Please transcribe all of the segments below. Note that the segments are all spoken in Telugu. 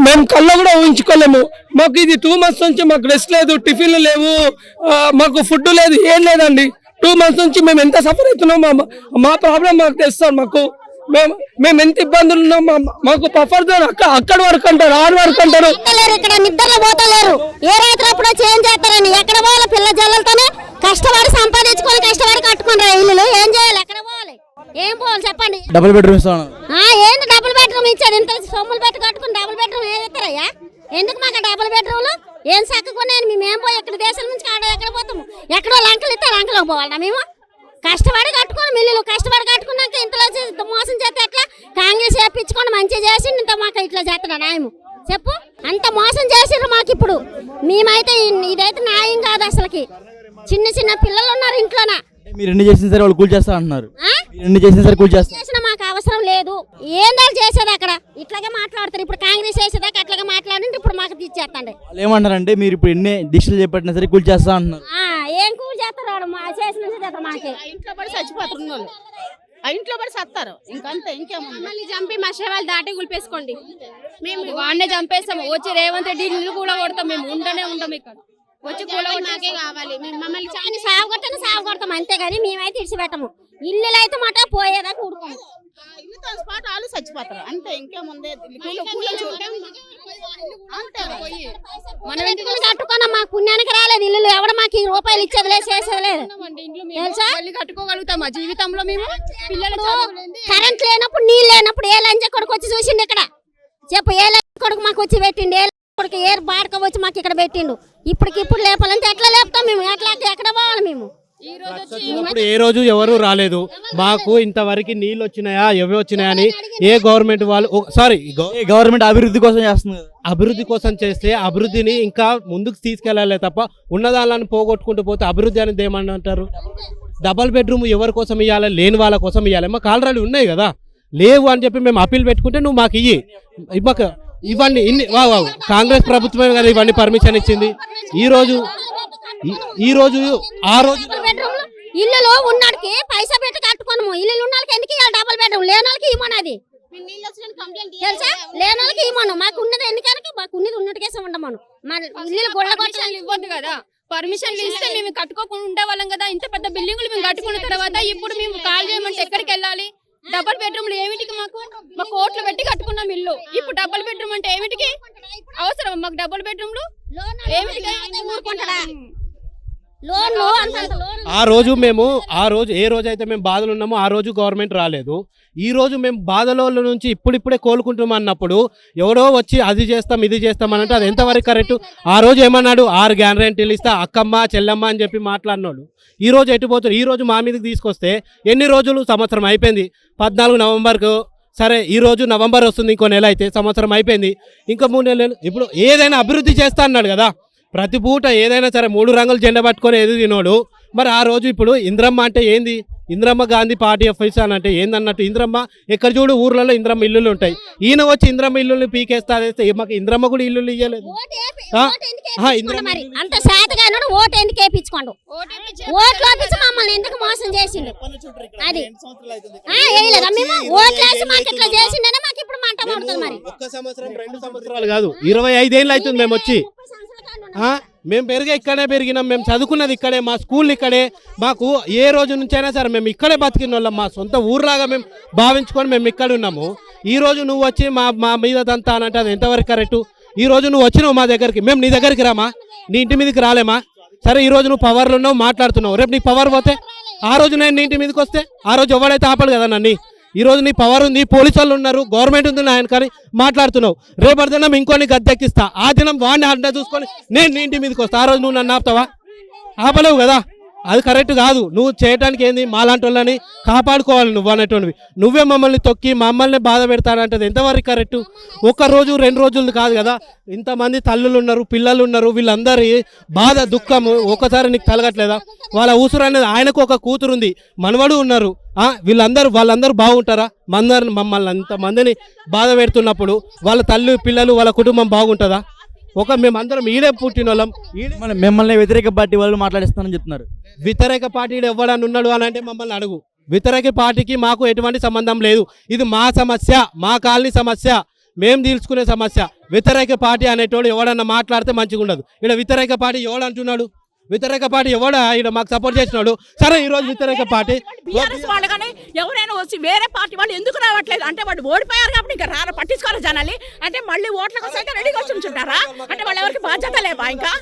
మేము కళ్ళ కూడా ఊహించుకోలేము. మాకు ఇది 2 months నుంచి మాకు రెస్ట్ లేదు, టిఫిన్లు లేవు, మాకు ఫుడ్ లేదు, ఏం లేదండి. 2 months నుంచి మేము ఎంత సఫర్ అవుతున్నాం, మా ప్రాబ్లం మాకు తెలుస్తాం. మేము ఎంత ఇబ్బందులు ఉన్నాం. మాకు పఫర్ జోన్ అక్కడ వరకు అంటారు, 6 వరకు అంటారు. ఇక్కడ నిద్రలో పోతలేరు. ఏ రైతులు అప్పుడో చేంజ్ చేస్తారని ఎక్కడ పోవాలి? పిల్ల జల్లలతోనే కష్టపడి సంపాదించుకొని కష్టపడి కట్టుకుని ఇల్లు ఏం చేయాలి? ఎక్కడ పోవాలి? ఏం పోవాలి చెప్పండి? డబుల్ బెడ్రూమ్ ఇస్తాను. ఏంటి డబుల్ బెడ్రూమ్ ఇచ్చాడు? ఇంత సొమ్ములు పెట్టి కట్టుకుని డబుల్ బెడ్రూమ్ ఏం ఇస్తారయ్యా? ఎందుకు మాకు డబుల్ బెడ్రూమ్లు? ఏం చక్కకున్నాయని మేము పోయి ఎక్కడ దేశాల నుంచి ఎక్కడ పోతాము? ఎక్కడో లంకలు ఇస్తే లంకలోకి పోవాలా మేము? కష్టపడి కట్టుకోని మిల్లులు కష్టపడి కట్టుకున్నాక ఇంతలో మోసం చేస్తే ఎట్లా? కాంగ్రెస్ చేపించుకొని మంచిగా చేసి ఇంత మాకు ఇట్లా చేస్తాడా న్యాయం చెప్పు? అంత మోసం చేసిర్రు మాకు. ఇప్పుడు మేమైతే ఇదైతే న్యాయం కాదు అసలుకి. చిన్న చిన్న పిల్లలు ఉన్నారు ఇంట్లోన. మీరు ఎన్ని చేసిన సరే వాళ్ళు కూల్ చేస్తా అంటున్నారు. ఎన్ని చేసిన సరే కూల్ చేస్తా. మాకు అవసరం లేదు. ఏందాలు చేసేది అక్కడ ఇట్లాగే మాట్లాడతారు. ఇప్పుడు కాంగ్రెస్ చేసేదాకా అట్లాగే మాట్లాడండి. ఇప్పుడు మాకు తీసేస్తాండి. వాళ్ళు ఏమంటారంటే మీరు ఇప్పుడు ఎన్ని దీక్షలు చేపట్టినా సరే కూల్ చేస్తా అంటున్నారు. ఏం కూల్ చేస్తారు? చేసిన మాకే ఇంట్లో పడి చచ్చిపోతున్నారు, ఇంట్లో పడి సత్తారు. ఇంకంతే, ఇంకేమన్నా మళ్ళీ చంపి మషవాళ్ళు దాటి గులిపేసుకోండి. మేము వాడినే చంపేస్తాము. వచ్చి రేవంత్ రెడ్డి ఇల్లు కూడా కొడతాం. మేము ఉండనే ఉంటాం ఇక్కడ. వచ్చి కూడా మాకే కావాలి. మేము మమ్మల్ని చాలా సాగు కొడతాం అంతేగాని మేమైతే ఇడిచిపెట్టము. ఇల్లు అయితే మాట పోయేదాకా ఊరుకోము. ఇల్లుతో పాటు వాళ్ళు చచ్చిపోతారు అంతే, ఇంకేముందే. మనం ఇంటికి కట్టుకున్నాం, మా పుణ్యానికి రాలేదు ఇల్లు. ఎవడ మాకు రూపాయలు ఇచ్చేది లేదు, చేసేది లేదు. కట్టుకోగలుగుతామా జీవితంలో? మేము పిల్లలు కరెంట్ లేనప్పుడు నీళ్ళు లేనప్పుడు ఏ లంచ కొడుకు వచ్చి చూసిండు ఇక్కడ చెప్పు? ఏ లంచ కొడుకు మాకు వచ్చి పెట్టిండు? ఏ కొడుకు ఏ బాడక వచ్చి మాకు ఇక్కడ పెట్టిండు? ఇప్పుడు లేపాలంటే ఎట్లా లేపుతాం మేము? ఎక్కడ పోవాలి మేము? ఇప్పుడు ఏ రోజు ఎవరు రాలేదు మాకు. ఇంతవరకు నీళ్ళు వచ్చినాయా ఎవి వచ్చినాయా అని ఏ గవర్నమెంట్ వాళ్ళు గవర్నమెంట్ అభివృద్ధి కోసం చేస్తుంది. అభివృద్ధి కోసం చేస్తే అభివృద్ధిని ఇంకా ముందుకు తీసుకెళ్లాలి తప్ప ఉన్నదాన్ని పోగొట్టుకుంటూ పోతే అభివృద్ధి అనేది ఏమంటారు? డబల్ బెడ్రూమ్ ఎవరి కోసం ఇవ్వాలి? లేని వాళ్ళ కోసం ఇవ్వాలి. మాకు ఆల్రెడీ ఉన్నాయి కదా, లేవు అని చెప్పి మేము అప్పీల్ పెట్టుకుంటే నువ్వు మాకు మాకు ఇవన్నీ కాంగ్రెస్ ప్రభుత్వమే కదా ఇవన్నీ పర్మిషన్ ఇచ్చింది. ఈ రోజు ఇల్లులో ఉన్నడికి పైసా పెట్టి కట్టుకోను. ఇల్లు ఉన్నోళ్ళకి ఎందుకు ఇవ్వాలి డబుల్ బెడ్రూమ్? లేని వాళ్ళకి ఇవ్వమన్నది తెలుసా? లేని వాళ్ళకి ఇవ్వను. మాకు ఉన్నది ఎందుకని? మాకు ఉన్నది ఉన్నట్టుకేసే ఉండమను. మా ఇల్లు గొడవ ఇవ్వద్దు కదా. పర్మిషన్లు ఇస్తే మేము కట్టుకోకుండా ఉండేవాళ్ళం కదా. ఇంత పెద్ద బిల్డింగులు మేము కట్టుకున్న తర్వాత ఇప్పుడు మేము కాల్ చేయమంటే ఎక్కడికి వెళ్ళాలి? డబుల్ బెడ్రూమ్లు ఏమిటికి? మాకు కోట్లు పెట్టి కట్టుకున్నాం ఇల్లు. ఇప్పుడు డబుల్ బెడ్రూమ్ అంటే ఏమిటికి? అవసరం మాకు డబుల్ బెడ్రూమ్లు ఏమిటికి? ఆ రోజు ఏ రోజు అయితే మేము బాధలు ఉన్నామో ఆ రోజు గవర్నమెంట్ రాలేదు. ఈ రోజు మేము బాధల నుంచి ఇప్పుడిప్పుడే కోలుకుంటాం అన్నప్పుడు ఎవడో వచ్చి అది చేస్తాం ఇది చేస్తాం అని అంటే అది ఎంతవరకు కరెక్ట్? ఆ రోజు ఏమన్నాడు? 6 గ్యారంటీలు ఇస్తా అక్కమ్మ చెల్లమ్మ అని చెప్పి మాట్లాడినోళ్ళు ఈ రోజు ఎటుపోతారు? ఈ రోజు మా మీదకి తీసుకొస్తే ఎన్ని రోజులు? సంవత్సరం అయిపోయింది. 14 నవంబర్కు సరే, ఈ రోజు నవంబర్ వస్తుంది, ఇంకో నెల అయితే సంవత్సరం అయిపోయింది. ఇంకా 3 నెలలు. ఇప్పుడు ఏదైనా అభివృద్ధి చేస్తా అన్నాడు కదా, ప్రతి పూట ఏదైనా సరే 3 రంగులు జెండా పట్టుకొని ఎదిగినోడు. మరి ఆ రోజు ఇప్పుడు ఇంద్రమ్మ అంటే ఏంది? ఇంద్రమ్మ గాంధీ పార్టీ ఆఫీస్ అని అంటే ఏందన్నట్టు? ఇంద్రమ్మ ఎక్కడ చూడు ఊర్లలో ఇంద్రమ్మ ఇల్లులు ఉంటాయి. ఈయన వచ్చి ఇంద్రమ్మ ఇల్లుని పీకేస్తా మాకు ఇంద్రమ్మ కూడా ఇల్లు ఇయ్యలేదు. అంత శాతగాను ఓటు ఎందుకు వేయించుకోండు? ఓట్లు వేపించి మమ్మల్ని ఎందుకు మోసం చేసిండు? అది వేయలేదా మేము? ఓట్లు వేసి మాకు ఇట్లా చేసిండనే మాకు ఇప్పుడు మంట పడుతుంది. మరి 1 సంవత్సరం 2 సంవత్సరాలు కాదు, 25 ఏళ్ళు అవుతుంది మేము వచ్చి. మేము ఇక్కడే పెరిగినాం, మేము చదువుకున్నది ఇక్కడే, మా స్కూల్ ఇక్కడే. మాకు ఏ రోజు నుంచైనా సరే మేము ఇక్కడే బతికిన వాళ్ళం. మా సొంత ఊర్లాగా మేము భావించుకొని మేము ఇక్కడ ఉన్నాము. ఈ రోజు నువ్వు వచ్చి మా మీద దంతా అని అంటే అది ఎంతవరకు కరెక్టు? ఈ రోజు నువ్వు వచ్చినావు మా దగ్గరికి, మేము నీ దగ్గరికి రామా? నీ ఇంటి మీదకి రాలేమా? సరే, ఈ రోజు నువ్వు పవర్లు ఉన్నావు, మాట్లాడుతున్నావు. రేపు నీకు పవర్ పోతే ఆ రోజు నేను నీ ఇంటి మీదకి వస్తే ఆ రోజు ఎవడైతే ఆపడు కదా నన్ను. ఈ రోజు నీ పవర్ ఉంది, పోలీసు వాళ్ళు ఉన్నారు, గవర్నమెంట్ ఉంది ఆయన కానీ మాట్లాడుతున్నావు. రేపటి దినం ఇంకోని గద్దెక్కిస్తా, ఆ దినం వాడిని అడ్డా చూసుకొని నేను నీ ఇంటి మీదకి వస్తా. ఆ రోజు నువ్వు నన్ను ఆపుతావా? ఆపలేవు కదా. అది కరెక్ట్ కాదు. నువ్వు చేయడానికి ఏంది? మాలాంటి వాళ్ళని కాపాడుకోవాలి నువ్వు అనేటువంటివి. నువ్వే మమ్మల్ని తొక్కి మమ్మల్ని బాధ పెడతానంటది ఎంతవరకు కరెక్టు? 1 రోజు 2 రోజులు కాదు కదా. ఇంతమంది తల్లులు ఉన్నారు, పిల్లలు ఉన్నారు, వీళ్ళందరి బాధ దుఃఖము ఒకసారి నీకు తలగట్లేదా? వాళ్ళ ఊసురు అనేది ఆయనకు ఒక కూతురు ఉంది, మనవడు ఉన్నారు. వాళ్ళందరూ బాగుంటారా? మమ్మల్ని అంతమందిని బాధ పెడుతున్నప్పుడు వాళ్ళ తల్లి పిల్లలు వాళ్ళ కుటుంబం బాగుంటుందా? మేమందరం ఈడే పుట్టిన వాళ్ళం. మిమ్మల్ని వ్యతిరేక పార్టీ వాళ్ళు మాట్లాడిస్తానని చెప్తున్నారు. వ్యతిరేక పార్టీలు ఎవడని ఉన్నాడు అని అంటే మమ్మల్ని అడుగు. వ్యతిరేక పార్టీకి మాకు ఎటువంటి సంబంధం లేదు. ఇది మా సమస్య, మా కాలనీ సమస్య, మేము తీర్చుకునే సమస్య. వ్యతిరేక పార్టీ అనేటోడు ఎవడన్నా మాట్లాడితే మంచిగా ఉండదు. ఇక్కడ వ్యతిరేక పార్టీ ఎవడు అంటున్నాడు? వ్యతిరేక పార్టీ ఎవడా ఇక్కడ మాకు సపోర్ట్ చేసినాడు? సరే ఈరోజు వ్యతిరేక పార్టీ బీఆర్ఎస్ వాళ్ళు కానీ ఎవరైనా వచ్చి వేరే పార్టీ వాళ్ళు ఎందుకు రావట్లేదు అంటే వాళ్ళు ఓడిపోయారు కాబట్టి ఇంకా పట్టించుకోవాలి జనాలు. అంటే మళ్ళీ ఓట్ల కోసం అయితే రెడీగా వచ్చి ఉంచుంటారా? అంటే వాళ్ళు ఎవరికి బాధ్యత లేవా? ఇంకా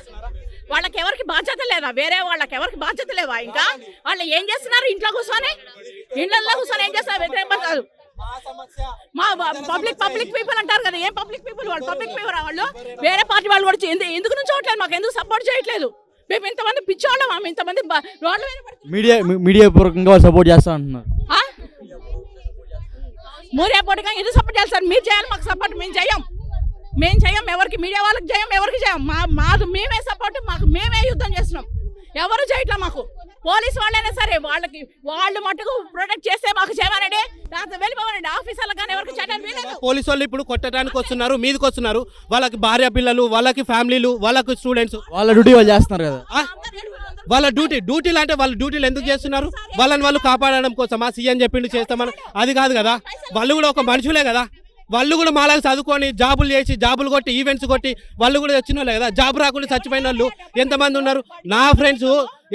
వాళ్ళకి ఎవరికి బాధ్యత లేదా? వేరే వాళ్ళకి ఎవరికి బాధ్యత లేవా? ఇంకా వాళ్ళు ఏం చేస్తున్నారు? ఇంట్లో కూర్చొని ఏం చేస్తున్నారు? వ్యతిరేక మా పబ్లిక్ పీపుల్ అంటారు కదా, ఏం పబ్లిక్ పీపుల్ వాళ్ళు? పబ్లిక్ పీపుల్ వాళ్ళు వేరే పార్టీ వాళ్ళు కూడా ఎందుకు నుంచి చూడట్లేదు, మాకు ఎందుకు సపోర్ట్ చేయట్లేదు? మేము ఇంతమంది పిచ్చోళ్ళం, మేము ఇంతమంది రోడ్ల మీద మీడియా పూర్వకంగా వాళ్ళు సపోర్ట్ చేస్తా అంటున్నారు. మీడియా పూర్వకంగా ఎందుకు సపోర్ట్ చేస్తారు? మీరు చేయాలి, మాకు సపోర్ట్ మేము చేయం. ఎవరికి మీడియా వాళ్ళకి చేయం, ఎవరికి చేయం. మాకు మేమే సపోర్ట్, మాకు మేమే యుద్ధం చేస్తున్నాం. ఎవరు చేయట్లా మాకు. పోలీసు వాళ్ళైనా సరే వాళ్ళు మట్టుకు ప్రొటెక్ట్ చేస్తే మాకు చేయమనండి, వెళ్ళిపోవాలండి. ఆఫీసర్లకు కానీ ఎవరికి చేయడానికి వీలేదు. పోలీసు వాళ్ళు ఇప్పుడు కొట్టడానికి వస్తున్నారు, మీదకి వస్తున్నారు. వాళ్ళకి భార్య పిల్లలు, వాళ్ళకి ఫ్యామిలీలు, వాళ్ళకి స్టూడెంట్స్, వాళ్ళ డ్యూటీ వాళ్ళు చేస్తున్నారు కదా. వాళ్ళ డ్యూటీలు అంటే వాళ్ళ డ్యూటీలు ఎందుకు చేస్తున్నారు? వాళ్ళని వాళ్ళు కాపాడడం కోసం ఆ సీఎం చెప్పిండు చేస్తామని, అది కాదు కదా. వాళ్ళు కూడా ఒక మనుషులే కదా. వాళ్ళు కూడా మాలాగా చదువుకొని జాబులు చేసి జాబులు కొట్టి ఈవెంట్స్ కొట్టి వాళ్ళు కూడా వచ్చిన వాళ్ళే కదా. జాబ్ రాకుండా చచ్చిపోయిన వాళ్ళు ఎంతమంది ఉన్నారు? నా ఫ్రెండ్స్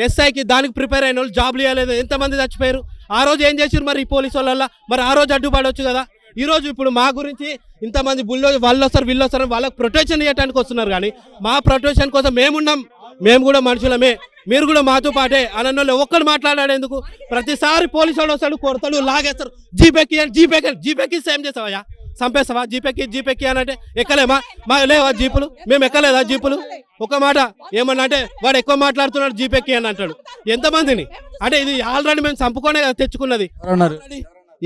ఎస్ఐకి దానికి ప్రిపేర్ అయిన వాళ్ళు జాబులు ఇవ్వలేదు, ఎంతమంది చచ్చిపోయారు? ఆ రోజు ఏం చేసారు మరి ఈ పోలీసు వాళ్ళ? మరి ఆ రోజు అడ్డుపడవచ్చు కదా. ఈ రోజు ఇప్పుడు మా గురించి ఇంతమంది వాళ్ళు వస్తారు వీళ్ళు వస్తారు, వాళ్ళకి ప్రొటెక్షన్ ఇవ్వడానికి వస్తున్నారు. కానీ మా ప్రొటెక్షన్ కోసం మేమున్నాం, మేము కూడా మనుషులమే, మీరు కూడా మాతో పాటే అనన్నోళ్ళు ఒక్కడు మాట్లాడాడేందుకు? ప్రతిసారి పోలీసు వాడు వస్తాడు, కొడతాడు, లాగేస్తారు. జీపేకి సేమ్ చేస్తావయ్యా, చంపేస్తావా? జీపెక్కి అని అంటే ఎక్కలేమా? మా లేవా జీపులు? మేము ఎక్కలేదా జీపులు? ఒక మాట ఏమన్నా అంటే వాడు ఎక్కువ మాట్లాడుతున్నాడు జీపెక్కి అని అంటాడు. ఎంతమందిని అంటే ఇది ఆల్రెడీ మేము చంపుకొనే తెచ్చుకున్నది.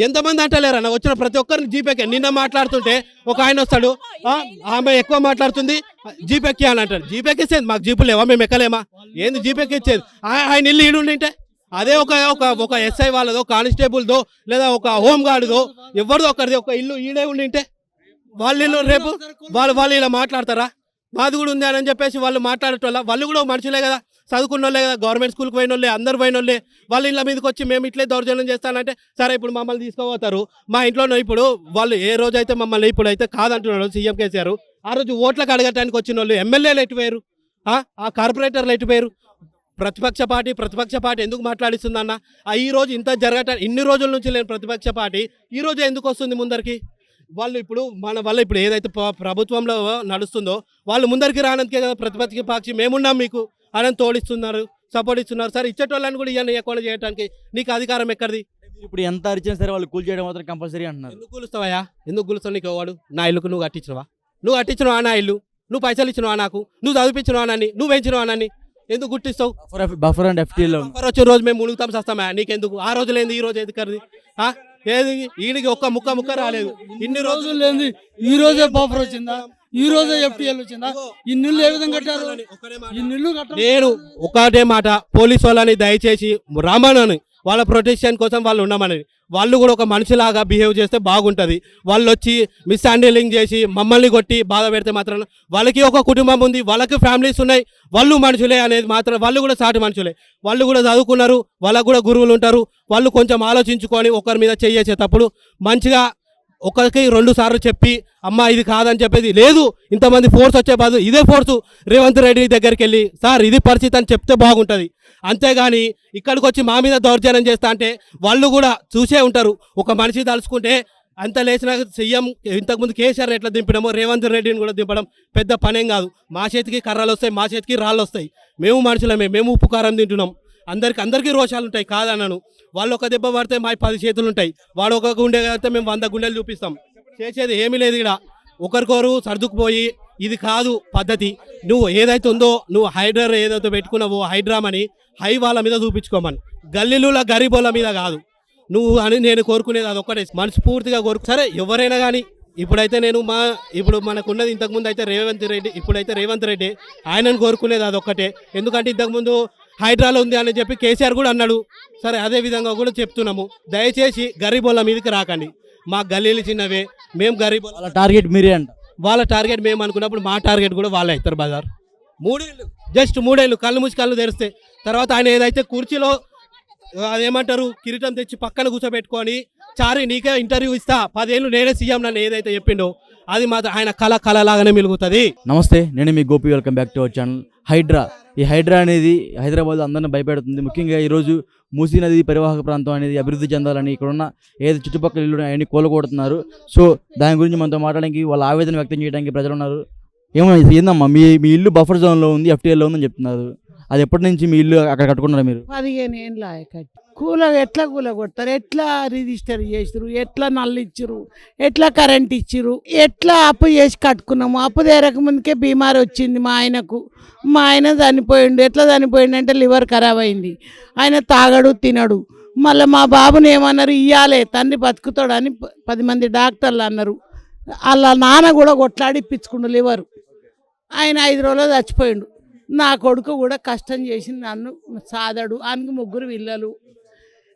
ఎంతమంది అంటలేరన్న వచ్చిన ప్రతి ఒక్కరిని జీపెక్కి. నిన్న మాట్లాడుతుంటే ఒక ఆయన వస్తాడు, ఆమె ఎక్కువ మాట్లాడుతుంది జీపెక్కి అని అంటాడు. జీపెక్కి ఇచ్చేది మాకు జీపులు లేవా? మేము ఎక్కలేమా? ఏంది జీపెక్కి ఇచ్చేది? ఆయన ఇల్లు ఈడుండింటే అదే ఒక ఎస్ఐ వాళ్ళదో, కానిస్టేబుల్దో, లేదా ఒక హోమ్ గార్డుదో, ఎవరిదో ఒకరిది ఒక ఇల్లు ఈడే ఉండింటే వాళ్ళ ఇల్లు రేపు వాళ్ళు ఇలా మాట్లాడతారా? మాది కూడా ఉంది అని చెప్పేసి వాళ్ళు మాట్లాడేటోళ్ళ. వాళ్ళు కూడా మనుషులే కదా, చదువుకున్న వాళ్ళే కదా, గవర్నమెంట్ స్కూల్కి పోయిన వాళ్ళే, అందరు పోయిన వాళ్ళే. వాళ్ళ ఇళ్ళ మీదకి వచ్చి మేము ఇట్లే దౌర్జన్యం చేస్తానంటే సరే ఇప్పుడు మమ్మల్ని తీసుకుపోతారు. మా ఇంట్లో ఇప్పుడు వాళ్ళు ఏ రోజైతే మమ్మల్ని ఇప్పుడు అయితే కాదంటున్నాడు సీఎం కేసీఆర్, ఆ రోజు ఓట్లకు అడగటానికి వచ్చిన వాళ్ళు ఎమ్మెల్యేలు ఎటుపోయారు? ఆ కార్పొరేటర్లు ఎటుపోయారు? ప్రతిపక్ష పార్టీ ఎందుకు మాట్లాడిస్తుందన్న? ఈ రోజు ఇంత జరగటానికి ఇన్ని రోజుల నుంచి లేని ప్రతిపక్ష పార్టీ ఈ రోజు ఎందుకు వస్తుంది ముందరికి? వాళ్ళు ఇప్పుడు మన వల్ల ఇప్పుడు ఏదైతే ప్రభుత్వంలో నడుస్తుందో వాళ్ళు ముందరికి రానందుకే కదా ప్రతిపక్ష పార్టీ మేమున్నాం మీకు అని తోడిస్తున్నారు, సపోర్ట్ ఇస్తున్నారు. సరే ఇచ్చేటోళ్ళని కూడా ఇవ్వకుండా చేయడానికి నీకు అధికారం ఎక్కడిది? ఇప్పుడు ఎంత అరిచినా సరే వాళ్ళు కూల్ చేయడం మాత్రం కంపల్సరీ అంటున్నారు. ఎందుకు కూలుస్తావయ్యా? ఎందుకు కూలుస్తావు? నీకు వాడు నా ఇల్లుకు నువ్వు కట్టించినవా? నా ఇల్లు నువ్వు పైసలు ఇచ్చినవా? నాకు నువ్వు చదివించినవా? నన్ను నువ్వు పెంచినవా? నన్ను ఎందుకు గుర్తిస్తావు? బఫర్ అండ్ ఎఫ్టీలో వచ్చే రోజు మేము మునుగుతాం సస్తామా? నీకెందుకు? ఆ రోజు లేని ఈ రోజు ఎందుకది? ఏది ఈడికి ఒక్క ముక్క రాలేదు. ఇన్ని రోజులు లేని ఈ రోజే బఫర్ వచ్చిందా? ఈ రోజే ఎఫ్టీఎల్ వచ్చిందా? ఇన్నిళ్ళు ఏ విధంగా కట్టారు? ఇన్నిళ్ళు నేను ఒకటే మాట, పోలీసు వాళ్ళని దయచేసి రామనని వాళ్ళ ప్రొటెక్షన్ కోసం వాళ్ళు ఉన్నామని వాళ్ళు కూడా ఒక మనిషిలాగా బిహేవ్ చేస్తే బాగుంటుంది. వాళ్ళు వచ్చి మిస్అండర్స్టాండింగ్ చేసి మమ్మల్ని కొట్టి బాధ పెడితే మాత్రం వాళ్ళకి ఒక కుటుంబం ఉంది, వాళ్ళకి ఫ్యామిలీస్ ఉన్నాయి, వాళ్ళు మనుషులే అనేది మాత్రం వాళ్ళు కూడా సాటి మనుషులే. వాళ్ళు కూడా చదువుకున్నారు, వాళ్ళకు కూడా గురువులు ఉంటారు. వాళ్ళు కొంచెం ఆలోచించుకొని ఒకరి మీద చేసేటప్పుడు మంచిగా ఒకరికి 2 సార్లు చెప్పి అమ్మ ఇది కాదని చెప్పేది లేదు. ఇంతమంది ఫోర్స్ వచ్చే బాధ ఇదే ఫోర్సు రేవంత్ రెడ్డి దగ్గరికి వెళ్ళి సార్ ఇది పరిస్థితి అని చెప్తే బాగుంటుంది. అంతేగాని ఇక్కడికి వచ్చి మా మీద దౌర్జన్యం చేస్తా అంటే వాళ్ళు కూడా చూసే ఉంటారు. ఒక మనిషి తలుచుకుంటే అంత లేచిన సీఎం ఇంతకుముందు కేసీఆర్ ఎట్లా దింపడమో రేవంత్ రెడ్డిని కూడా దింపడం పెద్ద పనేం కాదు. మా చేతికి కర్రలు వస్తాయి, మా చేతికి రాళ్ళు వస్తాయి. మేము మనుషులమే, మేము ఉప్పు కారం తింటున్నాం. అందరికీ రోషాలు ఉంటాయి కాదన్నాను. వాళ్ళు ఒక దెబ్బ పడితే మా 10 చేతులు ఉంటాయి. వాడు ఒక గుండె అయితే మేము 100 గుండెలు చూపిస్తాం. చేసేది ఏమీ లేదు. ఇక్కడ ఒకరికొరు సర్దుకుపోయి ఇది కాదు పద్ధతి. నువ్వు ఏదైతే ఉందో నువ్వు హైడ్రా ఏదైతే పెట్టుకున్నావో హైడ్రామని హై వాళ్ళ మీద చూపించుకోమని, గల్లీల గరీబోళ్ళ మీద కాదు నువ్వు అని నేను కోరుకునేది అదొక్కటే, మనస్ఫూర్తిగా సరే ఎవరైనా కానీ ఇప్పుడైతే నేను ఇప్పుడు మనకున్నది ఇంతకుముందు అయితే రేవంత్ రెడ్డి, ఇప్పుడైతే రేవంత్ రెడ్డి ఆయనను కోరుకునేది అదొక్కటే. ఎందుకంటే ఇంతకుముందు హైడ్రాలో ఉంది అని చెప్పి కేసీఆర్ కూడా అన్నాడు. సరే అదే విధంగా కూడా చెప్తున్నాము, దయచేసి గరీబోళ్ళ మీదకి రాకండి. మా గల్లీలు చిన్నవే, మేము గరీబ్ టార్గెట్ మీరే అంట. వాళ్ళ టార్గెట్ మేము అనుకున్నప్పుడు మా టార్గెట్ కూడా వాళ్ళే అవుతారు. బజార్ 3 ఏళ్ళు జస్ట్ 3 ఏళ్ళు కళ్ళు మూసి కళ్ళు తెరిస్తే తర్వాత ఆయన ఏదైతే కుర్చీలో అదేమంటారు కిరీటం తెచ్చి పక్కన కూర్చోబెట్టుకొని చారి నీకే ఇంటర్వ్యూ ఇస్తా 10 ఏళ్ళు నేనే సీఎం నన్ను ఏదైతే చెప్పిండో అది మాత్రం ఆయన కళలాగానే మిలుగుతుంది. నమస్తే, నేను మీ Gopi. Welcome back to our channel. Hydraa. ఈ హైడ్రా అనేది హైదరాబాద్ అందరిని భయపెడుతుంది. ముఖ్యంగా ఈరోజు మూసీ నది పరివాహక ప్రాంతం అనేది అభివృద్ధి చెందాలని ఇక్కడున్న ఏదో చుట్టుపక్కల ఇల్లు అవన్నీ కూలగొడుతున్నారు. సో దాని గురించి మనతో మాట్లాడడానికి, వాళ్ళ ఆవేదన వ్యక్తం చేయడానికి ప్రజలు ఉన్నారు. ఏందమ్మా మీ ఇల్లు బఫర్ జోన్లో ఉంది, FTAలో ఉందని చెప్తున్నారు. అది ఎప్పటి నుంచి మీ ఇల్లు అక్కడ కట్టుకున్నారా మీరు? 15 ఏళ్ళు కట్టి ఎట్లా కూల కొడతారు, ఎట్లా రిజిస్టర్ చేసిరు, ఎట్లా నల్లు ఇచ్చిరు, ఎట్లా కరెంట్ ఇచ్చిరు, ఎట్లా అప్పు చేసి కట్టుకున్నాము. అప్పు తీరక ముందుకే బీమారి వచ్చింది మా ఆయనకు. మా ఆయన చనిపోయిండు. ఎట్లా చనిపోయిండు అంటే లివర్ ఖరాబ్ అయింది. ఆయన తాగడు తినడు. మళ్ళీ మా బాబుని ఏమన్నారు, ఇయ్యాలే తండ్రి బతుకుతాడని 10 మంది డాక్టర్లు అన్నారు. వాళ్ళ నాన్న కూడా కొట్లాడి ఇప్పించుకుండు లివరు. ఆయన 5 రోజులు చచ్చిపోయిండు. నా కొడుకు కూడా కష్టం చేసి నన్ను సాదడు. ఆయనకి 3 పిల్లలు.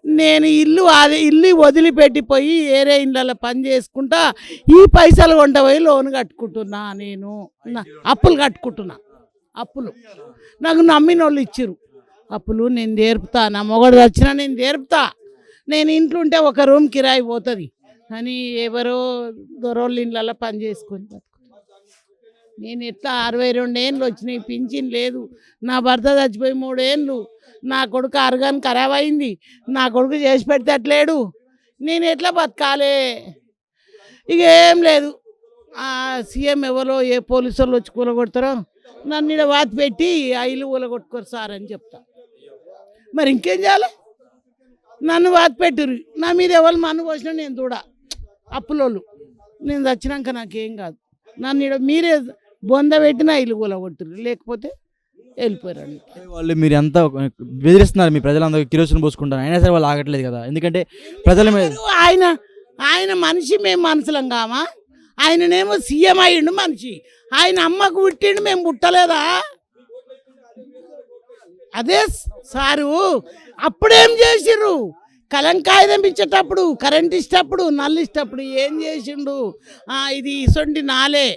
నేను ఇల్లు వదిలిపెట్టిపోయి వేరే ఇళ్ళలో పని చేసుకుంటా ఈ పైసలు కొంట పోయి లోన్ కట్టుకుంటున్నా. నేను అప్పులు కట్టుకుంటున్నా. అప్పులు నాకు నమ్మిన వాళ్ళు ఇచ్చిరు. అప్పులు నేను తీర్పుతా. నా మొగడు వచ్చినా నేను తీర్పుతా. నేను ఇంట్లో ఉంటే ఒక రూమ్ కిరాయి పోతుంది అని ఎవరో దొరోళ్ళ ఇళ్ళల్లో పని చేసుకొని నేను ఎట్లా 62 ఏళ్ళు వచ్చినాయి, పింఛన్ లేదు. నా భర్త చచ్చిపోయి 3 ఏళ్ళు. నా కొడుకు ఆర్గాన్ ఖరాబ్ అయింది. నా కొడుకు చేసి పెట్టట్లేడు. నేను ఎట్లా బతకాలే? ఇక ఏం లేదు. సీఎం ఎవరో ఏ పోలీసు వాళ్ళు వచ్చి కూలగొడతారో నన్ను ఇక్కడ వాతి పెట్టి ఆ ఇల్లు కూలగొట్టుకోరు సార్ అని చెప్తా. మరి ఇంకేం చేయాలి? నన్ను వాతి పెట్టురు. నా మీద ఎవరు మన్ను పోసినా నేను చూడ. అప్పులోళ్ళు నేను చచ్చినాక నాకేం కాదు. నన్ను ఇక్కడ మీరే బొంద పెట్టినా ఇల్లు కూలగొట్టురు, లేకపోతే వెళ్ళిపోయారు. వాళ్ళు మీరు ఎంత బెదిరిస్తున్నారు, మీ ప్రజలందరూ కిరోసిన్ పోసుకుంటారు, అయినా సరే వాళ్ళు ఆగట్లేదు కదా. ఎందుకంటే ప్రజల మీద ఆయన మనిషి, మేము మనుషులం కామా? ఆయననేమో సీఎం అయ్యిండు మనిషి. ఆయన అమ్మకు పుట్టిండు, మేము పుట్టలేదా? అదే సారు అప్పుడేం చేసిర్రు? కలంకాయుధం ఇచ్చేటప్పుడు, కరెంట్ ఇచ్చేటప్పుడు, నల్లు ఇచ్చేటప్పుడు ఏం చేసిండు? ఇది ఇసొంటి నాలే